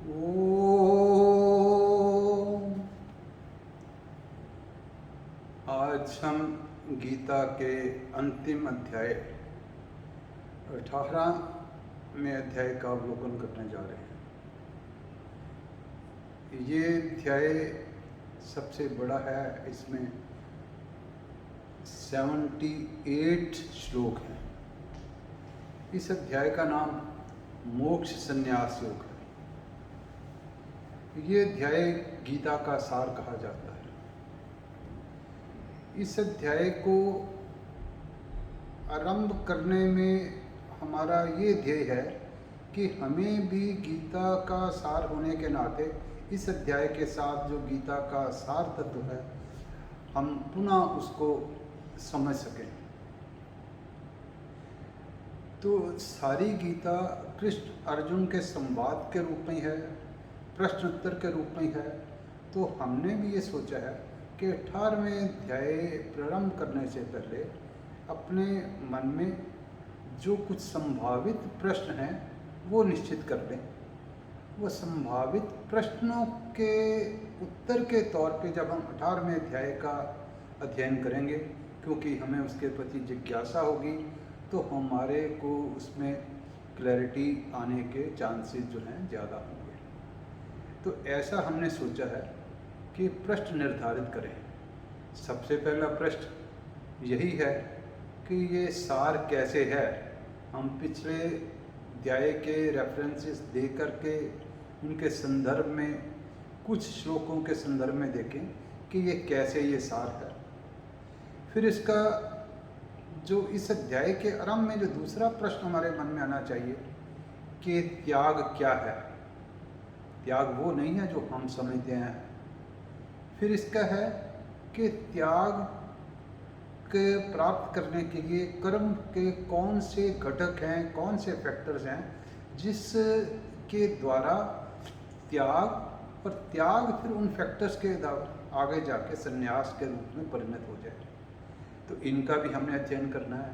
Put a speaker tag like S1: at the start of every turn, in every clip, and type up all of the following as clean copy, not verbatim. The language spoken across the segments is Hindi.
S1: ओम। आज हम गीता के अंतिम अध्याय 18वें अध्याय का अवलोकन करने जा रहे हैं। ये अध्याय सबसे बड़ा है। इसमें 78 श्लोक हैं। इस अध्याय का नाम मोक्ष संन्यास योग है। ये अध्याय गीता का सार कहा जाता है। इस अध्याय को आरंभ करने में हमारा ये ध्येय है कि हमें भी गीता का सार होने के नाते इस अध्याय के साथ जो गीता का सार तत्व है हम पुनः उसको समझ सकें। तो सारी गीता कृष्ण अर्जुन के संवाद के रूप में है, प्रश्न उत्तर के रूप में है। तो हमने भी ये सोचा है कि 18वें अध्याय प्रारंभ करने से पहले अपने मन में जो कुछ संभावित प्रश्न हैं वो निश्चित कर लें। वो संभावित प्रश्नों के उत्तर के तौर पे जब हम 18वें अध्याय का अध्ययन करेंगे, क्योंकि हमें उसके प्रति जिज्ञासा होगी, तो हमारे को उसमें क्लैरिटी आने के चांसेस जो हैं ज़्यादा होंगे। तो ऐसा हमने सोचा है कि प्रश्न निर्धारित करें। सबसे पहला प्रश्न यही है कि ये सार कैसे है। हम पिछले अध्याय के रेफरेंसेस दे करके उनके संदर्भ में कुछ श्लोकों के संदर्भ में देखें कि ये कैसे ये सार है। फिर इसका जो इस अध्याय के आरंभ में जो दूसरा प्रश्न हमारे मन में आना चाहिए कि त्याग क्या है। त्याग वो नहीं है जो हम समझते हैं। फिर इसका है कि त्याग के प्राप्त करने के लिए कर्म के कौन से घटक हैं, कौन से फैक्टर्स हैं जिसके द्वारा त्याग और त्याग फिर उन फैक्टर्स के आगे जाके संन्यास के रूप में परिणत हो जाए। तो इनका भी हमने अध्ययन करना है।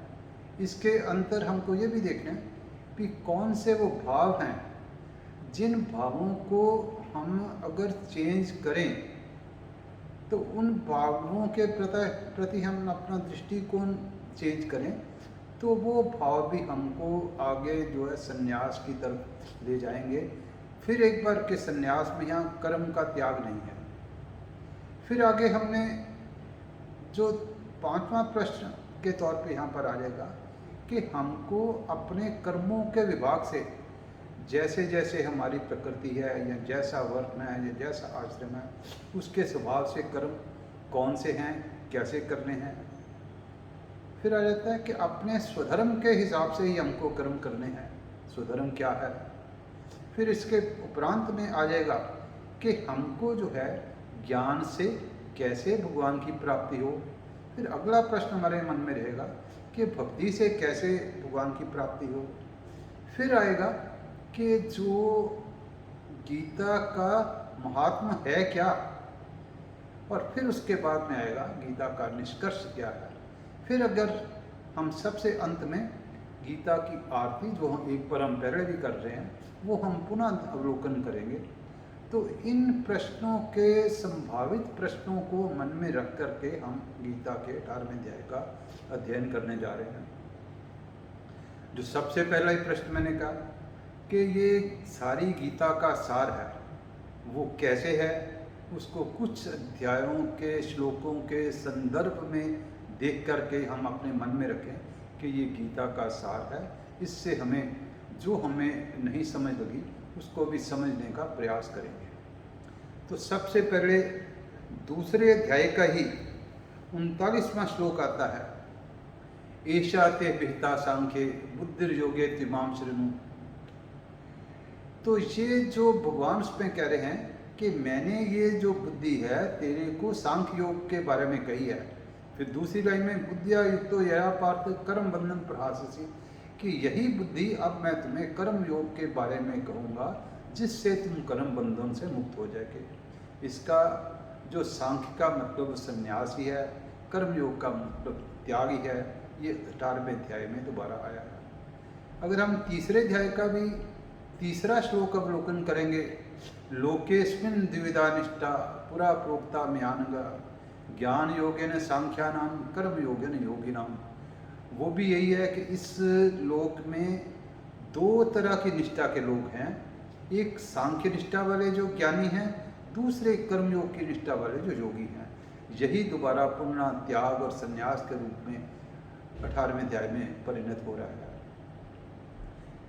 S1: इसके अंतर हमको ये भी देखना है कि कौन से वो भाव हैं जिन भावों को हम अगर चेंज करें तो उन भावों के प्रति हम अपना दृष्टिकोण चेंज करें तो वो भाव भी हमको आगे जो है संन्यास की तरफ ले जाएंगे। फिर एक बार के संन्यास में यहाँ कर्म का त्याग नहीं है। फिर आगे हमने जो 5वां प्रश्न के तौर पे यहाँ पर आ जाएगा कि हमको अपने कर्मों के विभाग से जैसे जैसे हमारी प्रकृति है या जैसा वर्ण है या जैसा आश्रम है उसके स्वभाव से कर्म कौन से हैं, कैसे करने हैं। फिर आ जाता है कि अपने स्वधर्म के हिसाब से ही हमको कर्म करने हैं। स्वधर्म क्या है। फिर इसके उपरांत में आ जाएगा कि हमको जो है ज्ञान से कैसे भगवान की प्राप्ति हो। फिर अगला प्रश्न हमारे मन में रहेगा कि भक्ति से कैसे भगवान की प्राप्ति हो। फिर आएगा कि जो गीता का महात्मा है क्या, और फिर उसके बाद में आएगा गीता का निष्कर्ष क्या है। फिर अगर हम सबसे अंत में गीता की आरती जो हम एक बार हम पहले भी कर रहे हैं वो हम पुनः अवलोकन करेंगे। तो इन प्रश्नों के संभावित प्रश्नों को मन में रख करके हम गीता के 18वें अध्याय का अध्ययन करने जा रहे हैं। जो सबसे पहला ही प्रश्न मैंने कहा कि ये सारी गीता का सार है, वो कैसे है उसको कुछ अध्यायों के श्लोकों के संदर्भ में देख करके हम अपने मन में रखें कि ये गीता का सार है। इससे हमें जो हमें नहीं समझ लगी उसको भी समझने का प्रयास करेंगे। तो सबसे पहले दूसरे अध्याय का ही 39वां श्लोक आता है, एषा ते विहिता सांख्ये बुद्धिर्योगे तिमाम शृणु। तो ये जो भगवान उसमें कह रहे हैं कि मैंने ये जो बुद्धि है तेरे को सांख्य योग के बारे में कही है। फिर दूसरी लाइन में बुद्धिया युक्तो यया पार्थ कर्म बंधन प्रहाससि, कि यही बुद्धि अब मैं तुम्हें कर्म योग के बारे में कहूँगा जिससे तुम कर्म बंधन से मुक्त हो जाएंगे। इसका जो सांख्य का मतलब संन्यास ही है, कर्म योग का मतलब त्याग ही है। ये 18वें अध्याय में दोबारा आया है। अगर हम तीसरे अध्याय का भी तीसरा श्लोक अवलोकन करेंगे। लोकेस्मिन् द्विविधा निष्ठा पुरा प्रोक्ता म्यानग ज्ञान योगेन सांख्यानाम कर्म योगेन योगिनाम। वो भी यही है कि इस लोक में दो तरह की निष्ठा के लोग हैं, एक सांख्य निष्ठा वाले जो ज्ञानी हैं, दूसरे कर्मयोग की निष्ठा वाले जो योगी हैं। यही दोबारा पुनः त्याग और संन्यास के रूप में 18वें अध्याय में परिणत हो रहा है।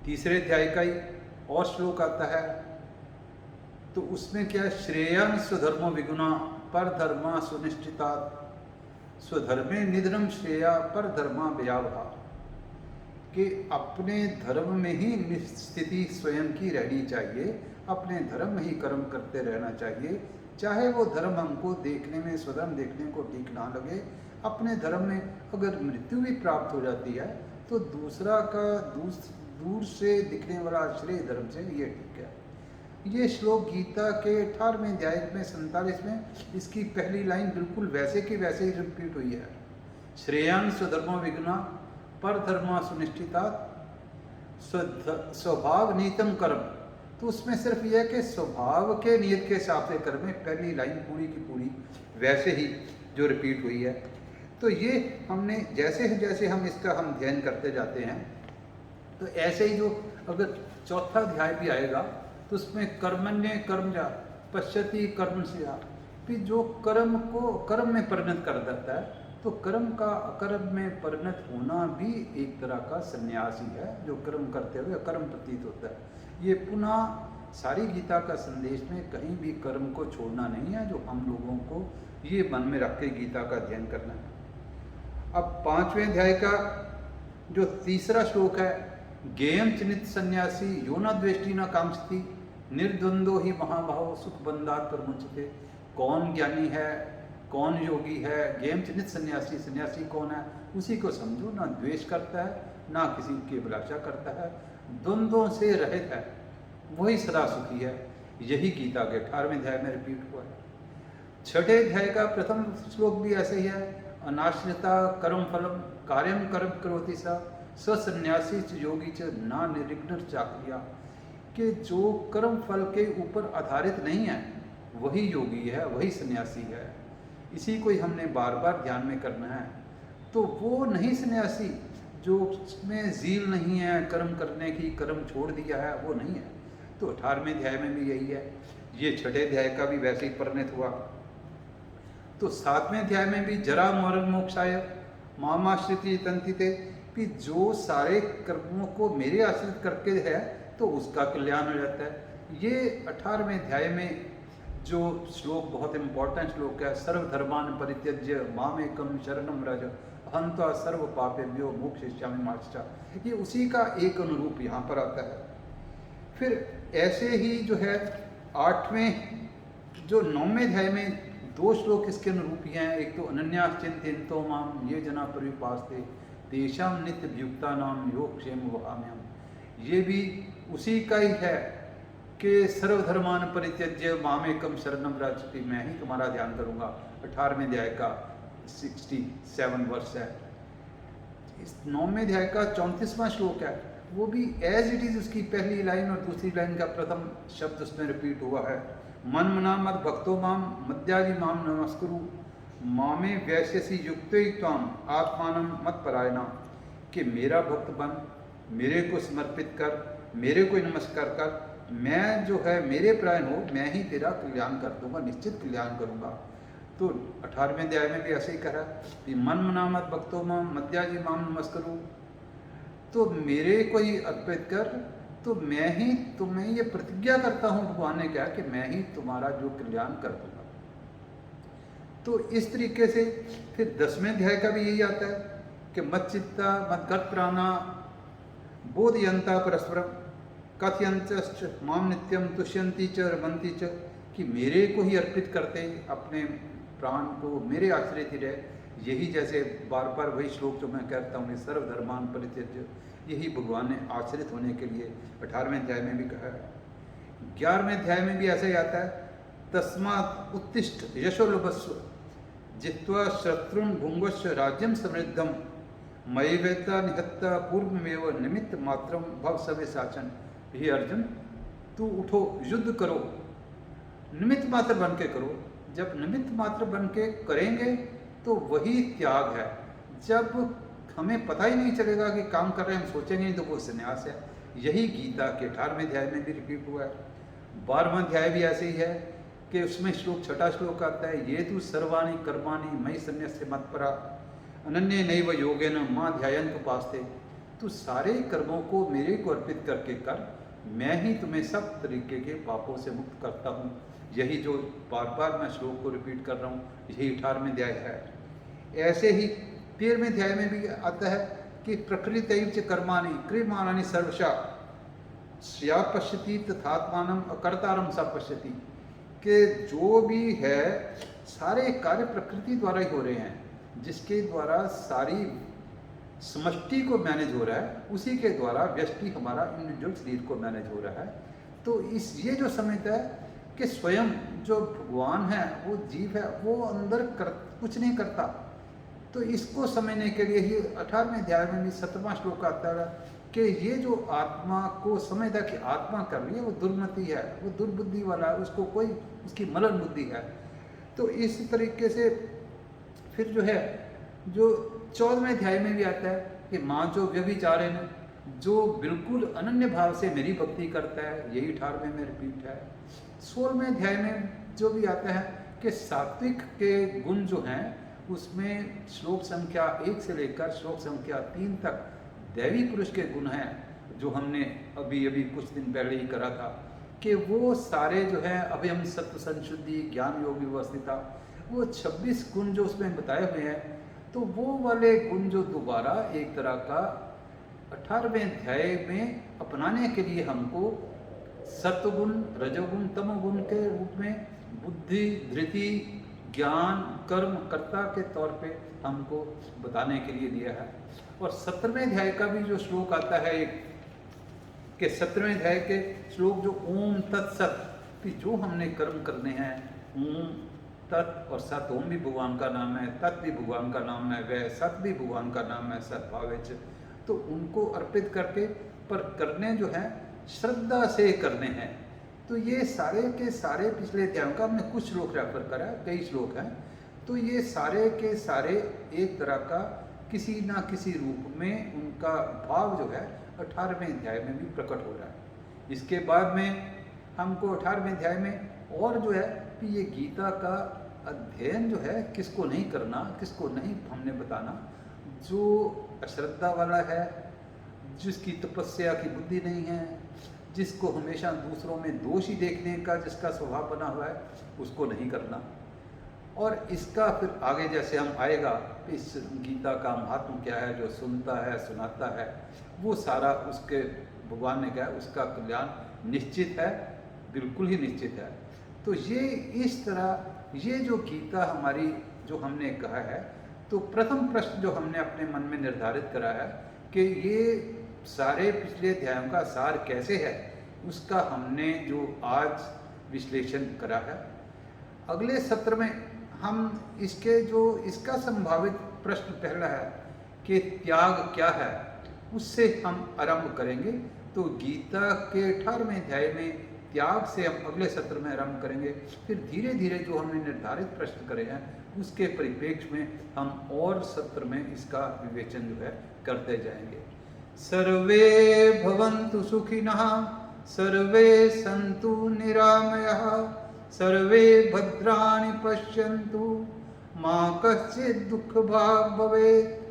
S1: तीसरे अध्याय का ही और श्लोक आता है, तो उसमें क्या है, श्रेयन स्वधर्मो विगुणा पर धर्मा सुनिश्चिता स्वधर्मे निधनम श्रेया पर धर्मा व्यावहा, कि अपने धर्म में ही स्थिति स्वयं की रहनी चाहिए, अपने धर्म में ही कर्म करते रहना चाहिए, चाहे वो धर्म हमको देखने में, स्वधर्म देखने को ठीक ना लगे। अपने धर्म में अगर मृत्यु भी प्राप्त हो जाती है तो दूसरा का दूर से दिखने वाला श्रेय धर्म से ये ठीक है। ये श्लोक गीता के 18वें अध्याय में 47 में इसकी पहली लाइन बिल्कुल वैसे की वैसे ही रिपीट हुई है। श्रेयान स्वधर्मो विघ्ना पर धर्मा सुनिश्चिता स्वभाव नीतम कर्म। तो उसमें सिर्फ यह है कि स्वभाव के नियत के हिसाब से कर्म में पहली लाइन पूरी की पूरी वैसे ही जो रिपीट हुई है। तो ये हमने जैसे जैसे हम इसका हम अध्ययन करते जाते हैं तो ऐसे ही जो अगर चौथा अध्याय भी आएगा तो उसमें कर्मण्य कर्मजा पश्यति कर्म से भी जो कर्म को कर्म में परिणत कर देता है, तो कर्म का अकर्म में परिणत होना भी एक तरह का संन्यास ही है, जो कर्म करते हुए अकर्म प्रतीत होता है। ये पुनः सारी गीता का संदेश में कहीं भी कर्म को छोड़ना नहीं है, जो हम लोगों को ये मन में रख के गीता का अध्ययन करना है। अब 5वें अध्याय का जो तीसरा श्लोक है, ज्ञेयं चिनित सन्यासी यो न द्वेष्टि न कांक्षति निर्द्वंदो ही महाभाव सुख बंधात प्रमुच्यते। कौन ज्ञानी है, कौन योगी है? ज्ञेयं चिनित सन्यासी, सन्यासी कौन है? उसी को समझो, ना द्वेष करता है ना किसी की अभिलाषा करता है, द्वंद्वों से रहित है, वही सदा सुखी है। यही गीता के 18वें अध्याय में रिपीट हुआ है। 6ठे अध्याय का प्रथम श्लोक भी ऐसे ही है, अनाश्रिता कर्म फलम कार्यम कर्म करोति सा सन्यासी च योगी च ना निर्विघ्न चाक्रिया। कि जो कर्म फल के ऊपर आधारित नहीं है वही योगी है, वही सन्यासी है। इसी को ही हमने बार बार ध्यान में करना है। तो वो नहीं सन्यासी जो उसमें ज़ील नहीं है कर्म करने की, कर्म छोड़ दिया है, वो नहीं है। तो 18वें अध्याय में भी यही है। ये 6ठे अध्याय का भी वैसे ही परिणत हुआ। तो 7वें अध्याय में भी जरा मरण मोक्षाय मामाश्रिति तंतिते, कि जो सारे कर्मों को मेरे आश्रित करके है तो उसका कल्याण हो जाता है। ये 18वें अध्याय में जो श्लोक बहुत इम्पोर्टेंट श्लोक है, सर्वधर्मान परित्यज्य मामेकम शरणम व्रज अहं त्वा सर्व पापेभ्यो मोक्षयिष्यामि मा शुचा, ये उसी का एक अनुरूप यहाँ पर आता है। फिर ऐसे ही जो है 9वें अध्याय में 2 श्लोक इसके अनुरूप ही हैं। एक तो अनन्याश्चिन्तयन्तो माम ये जना पर्युपासते तेषां नित्यभियुक्ता नाम योग क्षेम वहाम्यहम्। ये भी उसी का ही है कि सर्वधर्मान परित्यज्य मामेकम शरणम व्रज, मैं ही तुम्हारा ध्यान करूँगा। 18वें अध्याय का 67 वर्ष है। इस 9वें अध्याय का 34वां श्लोक है, वो भी एज इट इज उसकी पहली लाइन और दूसरी लाइन का प्रथम शब्द उसमें रिपीट हुआ है। मन मना मत भक्तो माम मद्याजी माम नमस्कुरु मामे वैश्यसी युक्ते त्वाम आत्मानम मत परायणा, कि मेरा भक्त बन, मेरे को समर्पित कर, मेरे को नमस्कार कर, मैं जो है मेरे परायण हो, मैं ही तेरा कल्याण कर दूंगा, निश्चित कल्याण करूंगा। तो 18वें अध्याय में भी ऐसे ही कहा कि मन मना मत भक्तो माम मद्याजी माम नमस्कुरु, तो मेरे को ही अर्पित कर, तो मैं ही तुम्हें ये प्रतिज्ञा करता हूँ, भगवान ने कहा कि मैं ही तुम्हारा जो कल्याण कर दूंगा। तो इस तरीके से फिर 10वें अध्याय का भी यही आता है कि मत चित्ता मत गत प्राणा बोधयंता परस्परम कथयंत माम नित्यम तुष्यंती च रमंती च, कि मेरे को ही अर्पित करते, अपने प्राण को मेरे आश्रित ही रहे। यही जैसे बार बार वही श्लोक जो मैं कहता हूँ, सर्वधर्मान परित्यज्य, यही भगवान ने आश्रित होने के लिए 18वें अध्याय में भी कहा है। 11वें अध्याय में भी ऐसा ही आता है, तस्मात् उत्तिष्ठ यशो लभस्व जित्वा शत्रुन भुंगस्व राज्यम समृद्धम मयि वेत्ता निहत्ता पूर्वमेव निमित्त मात्रम भव सवे साचन। हे अर्जुन, तू उठो, युद्ध करो, निमित्त मात्र बन के करो। जब निमित्त मात्र बन के करेंगे तो वही त्याग है। जब हमें पता ही नहीं चलेगा कि काम कर रहे हैं, हम सोचेंगे नहीं, तो वो संन्यास है। यही गीता के 18वें अध्याय में भी रिपीट हुआ है। 12वां अध्याय भी ऐसे ही है कि उसमें श्लोक 6वां श्लोक आता है, ये तू सर्वाणि कर्माणि मयि सन्न्यस्य मत्परा अनन्य नैव योगेन मां ध्यायन्त उपास्ते। तू सारे कर्मों को मेरे को अर्पित करके कर, मैं ही तुम्हें सब तरीके के पापों से मुक्त करता हूँ। यही जो बार बार मैं श्लोक को रिपीट कर रहा हूँ, यही 18वें अध्याय है। ऐसे ही 13वें अध्याय में भी आता है कि प्रकृतिव च कर्माणि क्रियमाणानि सर्वशा स्या पश्यति तथात्मानम अकर्तारम सा पश्यति। कि जो भी है सारे कार्य प्रकृति द्वारा ही हो रहे हैं, जिसके द्वारा सारी समष्टि को मैनेज हो रहा है, उसी के द्वारा व्यष्टि हमारा इंडिविजुअल शरीर को मैनेज हो रहा है। तो ये जो समझता है कि स्वयं जो भगवान है, वो जीव है, वो अंदर कुछ नहीं करता, तो इसको समझने के लिए ही 18वें अध्याय में भी 7वां श्लोक आता है कि ये जो आत्मा को समझता कि आत्मा कर रही है, वो दुर्मति है, वो दुर्बुद्धि वाला है, उसको कोई उसकी मलन बुद्धि है। तो इस तरीके से फिर जो है, जो 14वें अध्याय में भी आता है कि माँ जो व्यभिचारिण, जो बिल्कुल अनन्य भाव से मेरी भक्ति करता है, यही 18वें में रिपीट है। 16वें अध्याय में जो भी आता है कि सात्विक के गुण जो हैं, उसमें श्लोक संख्या 1 से लेकर श्लोक संख्या 3 तक दैवी पुरुष के गुण हैं, जो हमने अभी अभी कुछ दिन पहले ही करा था कि वो सारे जो है अभयम सत्व संशुद्धि ज्ञान योग व्यवस्थिता, वो 26 गुण जो उसमें बताए हुए हैं, तो वो वाले गुण जो दोबारा एक तरह का 18वें अध्याय में अपनाने के लिए हमको सत्वगुण, रजोगुण, तमोगुण के रूप में बुद्धि, धृति, ज्ञान, कर्म, कर्ता के तौर पे हमको बताने के लिए दिया है। और 17वें अध्याय का भी जो श्लोक आता है एक, कि 17वें अध्याय के श्लोक जो ओम तत्सत, कि जो हमने कर्म करने हैं, ओम तत् और सत, ओम भी भगवान का नाम है, तत् भी भगवान का नाम है, वह सत भी भगवान का नाम है सद्भावेच, तो उनको अर्पित करके पर करने जो है श्रद्धा से करने हैं। तो ये सारे के सारे पिछले अध्यायों का हमने कुछ श्लोक रेफर करा, कई श्लोक हैं, तो ये सारे के सारे एक तरह का किसी ना किसी रूप में उनका भाव जो है 18वें अध्याय में भी प्रकट हो रहा है। इसके बाद में हमको 18वें अध्याय में और जो है कि ये गीता का अध्ययन जो है किसको नहीं करना, किसको नहीं हमने बताना, जो अश्रद्धा वाला है, जिसकी तपस्या की बुद्धि नहीं है, जिसको हमेशा दूसरों में दोष ही देखने का जिसका स्वभाव बना हुआ है, उसको नहीं करना। और इसका फिर आगे जैसे हम आएगा, इस गीता का महात्म क्या है, जो सुनता है सुनाता है, वो सारा उसके भगवान ने कहा उसका कल्याण निश्चित है, बिल्कुल ही निश्चित है। तो ये इस तरह ये जो गीता हमारी जो हमने कहा है, तो प्रथम प्रश्न जो हमने अपने मन में निर्धारित करा है कि ये सारे पिछले अध्यायों का सार कैसे है, उसका हमने जो आज विश्लेषण करा है। अगले सत्र में हम इसके जो इसका संभावित प्रश्न पहला है कि त्याग क्या है, उससे हम आरंभ करेंगे। तो गीता के 18वें अध्याय में त्याग से हम अगले सत्र में आरंभ करेंगे। फिर धीरे धीरे जो हमने निर्धारित प्रश्न करे हैं उसके परिप्रेक्ष्य में हम और सत्र में इसका विवेचन जो है करते जाएंगे। सर्वे भवन्तु सुखिनः, सर्वे सन्तु निरामयः, सर्वे भद्राणि पश्यन्तु, मा कश्चित् दुःखभाग् भवेत्।